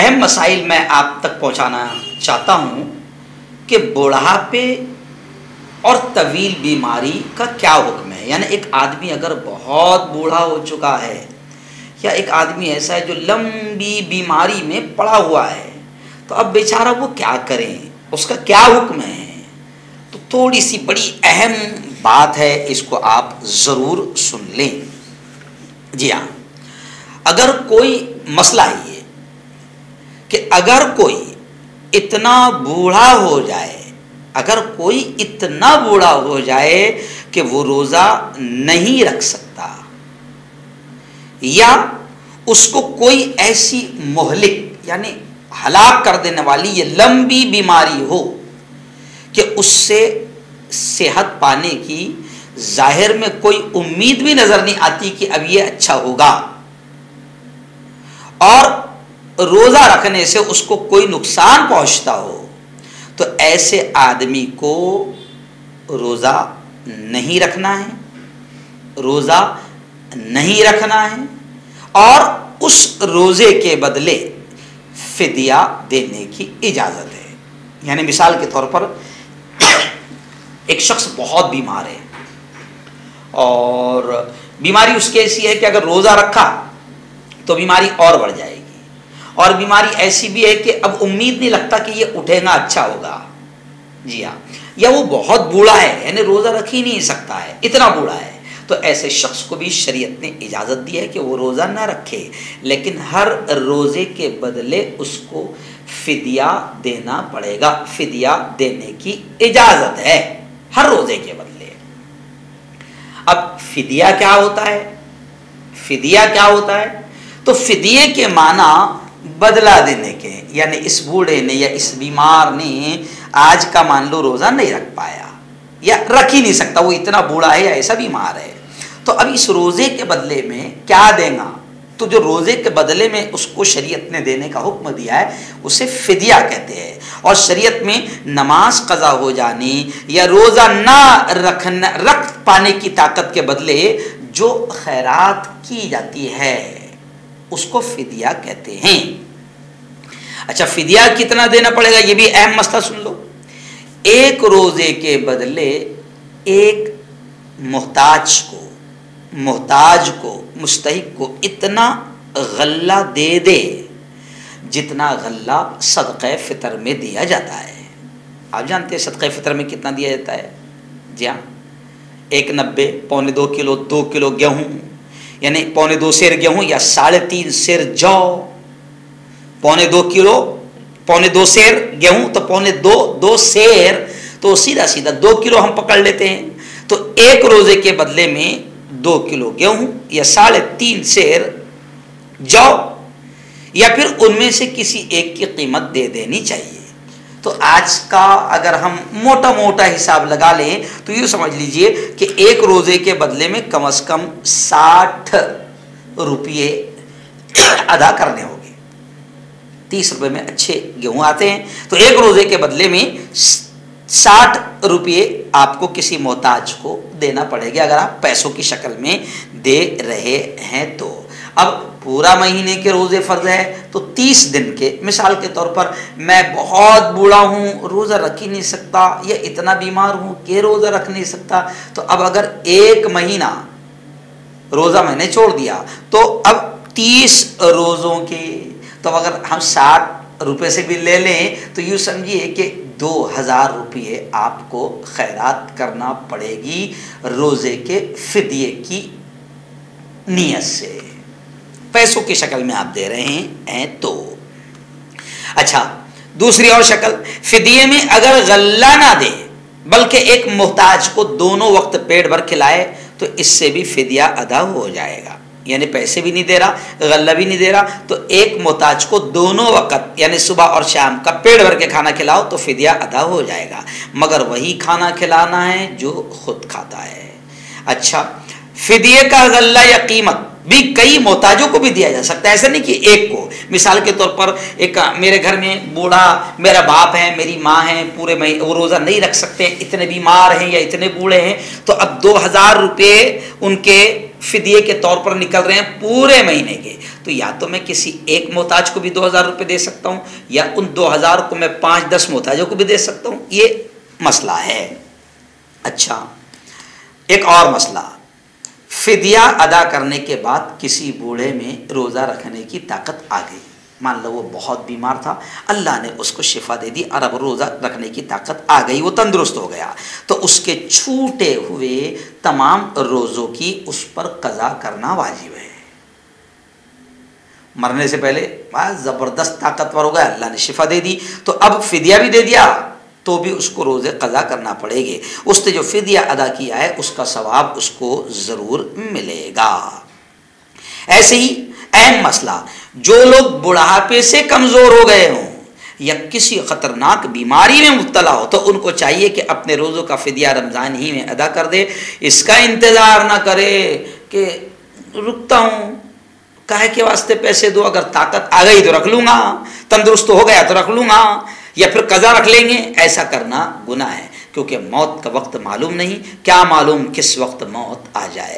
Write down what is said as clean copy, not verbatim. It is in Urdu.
اہم مسائل میں آپ تک پہنچانا چاہتا ہوں کہ بڑھاپے اور طویل بیماری کا کیا حکم ہے. یعنی ایک آدمی اگر بہت بوڑھا ہو چکا ہے یا ایک آدمی ایسا ہے جو لمبی بیماری میں پڑا ہوا ہے تو اب بیچارہ وہ کیا کریں, اس کا کیا حکم ہے. تو تھوڑی سی بڑی اہم بات ہے, اس کو آپ ضرور سن لیں. جی ہاں, اگر کوئی مسئلہ یہ کہ اگر کوئی اتنا بوڑھا ہو جائے, اگر کوئی اتنا بوڑھا ہو جائے کہ وہ روزہ نہیں رکھ سکتا, یا اس کو کوئی ایسی مہلک یعنی ہلاک کر دینے والی یہ لمبی بیماری ہو کہ اس سے صحت پانے کی ظاہر میں کوئی امید بھی نظر نہیں آتی کہ اب یہ اچھا ہوگا, اور روزہ رکھنے سے اس کو کوئی نقصان پہنچتا ہو, تو ایسے آدمی کو روزہ نہیں رکھنا ہے, روزہ نہیں رکھنا ہے, اور اس روزے کے بدلے فدیہ دینے کی اجازت ہے. یعنی مثال کے طور پر ایک شخص بہت بیمار ہے اور بیماری اس کی ایسی ہے کہ اگر روزہ رکھا تو بیماری اور بڑھ جائے گی, اور بیماری ایسی بھی ہے کہ اب امید نہیں لگتا کہ یہ اٹھے گا اچھا ہوگا. جی ہاں, یا وہ بہت بوڑھا ہے یعنی روزہ رکھ ہی نہیں سکتا ہے, اتنا بوڑھا ہے, تو ایسے شخص کو بھی شریعت نے اجازت دی ہے کہ وہ روزہ نہ رکھے, لیکن ہر روزے کے بدلے اس کو فدیہ دینا پڑے گا. فدیہ دینے کی اجازت ہے ہر روزے کے بدلے. اب فدیہ کیا ہوتا ہے؟ فدیہ کیا ہوتا ہے؟ تو فدیے کے معنی بدلہ دینے کے, یعنی اس بوڑھے نے یا اس بیمار نے آج کا مان لو روزہ نہیں رکھ پایا یا رکھ ہی نہیں سکتا, وہ اتنا بوڑھا ہے یا ایسا بیمار ہے, تو اب اس روزے کے بدلے میں کیا دے گا؟ تو جو روزے کے بدلے میں اس کو شریعت نے دینے کا حکم دیا ہے اسے فدیہ کہتے ہیں. اور شریعت میں نماز قضا ہو جانے یا روزہ نہ رکھ پانے کی طاقت کے بدلے جو خیرات کی جاتی ہے اس کو فدیہ کہتے ہیں. اچھا, فدیہ کتنا دینا پڑے گا یہ بھی اہم مسئلہ سن لو. ایک روزے کے بدلے ایک محتاج کو مستحق کو اتنا غلہ دے دے جتنا غلہ صدقہ فطر میں دیا جاتا ہے. آپ جانتے ہیں صدقہ فطر میں کتنا دیا جاتا ہے؟ جی ہاں, 1.90 پونے 2 کلو 2 کلو گیہوں, یعنی پونے 2 سیر گیہوں یا 3.5 سیر جو, پونے 2 کلو پونے 2 سیر گیہوں تو پونے 2 سیر, تو سیدھا 2 کلو ہم پکڑ لیتے ہیں. تو ایک روزے کے بدلے میں 2 کلو گیہوں یا 3.5 سیر جو, یا پھر ان میں سے کسی ایک کی قیمت دے دینی چاہیے. تو آج کا اگر ہم موٹا موٹا حساب لگا لیں تو یوں سمجھ لیجئے کہ ایک روزے کے بدلے میں کم از کم 60 روپئے ادا کرنے ہوں گے. 30 روپے میں اچھے گیہوں آتے ہیں, تو ایک روزے کے بدلے میں 60 روپئے آپ کو کسی محتاج کو دینا پڑے گا اگر آپ پیسوں کی شکل میں دے رہے ہیں تو. اب پورا مہینے کے روزے فرض ہے تو 30 دن کے, مثال کے طور پر میں بہت بوڑھا ہوں روزہ رکھ ہی نہیں سکتا, یا اتنا بیمار ہوں کہ روزہ رکھ نہیں سکتا, تو اب اگر ایک مہینہ روزہ میں نے چھوڑ دیا تو اب 30 روزوں کے, تو اگر ہم 60 روپے سے بھی لے لیں تو یوں سمجھیے کہ 2000 روپئے آپ کو خیرات کرنا پڑے گی روزے کے فدیے کی نیت سے, پیسوں کی شکل میں آپ دے رہے ہیں تو. اچھا, دوسری اور شکل, فدیے میں اگر غلہ نہ دے بلکہ ایک محتاج کو دونوں وقت پیٹ بھر کھلائے تو اس سے بھی فدیہ ادا ہو جائے گا. یعنی پیسے بھی نہیں دے رہا, غلہ بھی نہیں دے رہا, تو ایک محتاج کو دونوں وقت یعنی صبح اور شام کا پیٹ بھر کے کھانا کھلاؤ تو فدیہ ادا ہو جائے گا, مگر وہی کھانا کھلانا ہے جو خود کھاتا ہے. اچھا, فدیے کا غلہ یا قیمت بھی کئی محتاجوں کو بھی دیا جا سکتا ہے, ایسا نہیں کہ ایک کو. مثال کے طور پر ایک میرے گھر میں بوڑھا میرا باپ ہے, میری ماں ہے, پورے وہ روزہ نہیں رکھ سکتے, اتنے بیمار ہیں یا اتنے بوڑھے ہیں, تو اب 2000 روپے ان کے فدیے کے طور پر نکل رہے ہیں پورے مہینے کے, تو تو یا تو میں کسی ایک محتاج کو بھی 2000 روپے دے سکتا ہوں، یا ان 2000 کو میں 5-10 محتاجوں کو بھی دے سکتا ہوں، یہ مسئلہ ہے۔ اچھا، ایک اور مسئلہ، فدیہ ادا کرنے کے بعد کسی بوڑھے میں روزہ رکھنے کی طاقت آ گئی، مان لو وہ بہت بیمار تھا، اللہ نے اس کو شفا دے دی اور اب روزہ رکھنے کی طاقت آ گئی، وہ تندرست ہو گیا، تو اس کے چھوٹے ہوئے تمام روزوں کی اس پر قضا کرنا واجب ہے۔ مرنے سے پہلے زبردست طاقتور ہو گیا، اللہ نے شفا دے دی، تو اب فدیہ بھی دے دیا تو بھی اس کو روزے قضا کرنا پڑے گے، اس نے جو فدیہ ادا کیا ہے اس کا ثواب اس کو ضرور ملے گا۔ ایسے ہی اہم مسئلہ، جو لوگ بڑھاپے سے کمزور ہو گئے ہوں یا کسی خطرناک بیماری میں مبتلا ہو تو ان کو چاہیے کہ اپنے روزوں کا فدیہ رمضان ہی میں ادا کر دے، اس کا انتظار نہ کرے کہ رکتا ہوں، کاہے کے واسطے پیسے دو، اگر طاقت آ گئی تو رکھ لوں گا، تندرست ہو گیا تو رکھ لوں گا، یا پھر قضا رکھ لیں گے۔ ایسا کرنا گناہ ہے، کیونکہ موت کا وقت معلوم نہیں، کیا معلوم کس وقت موت آ جائے۔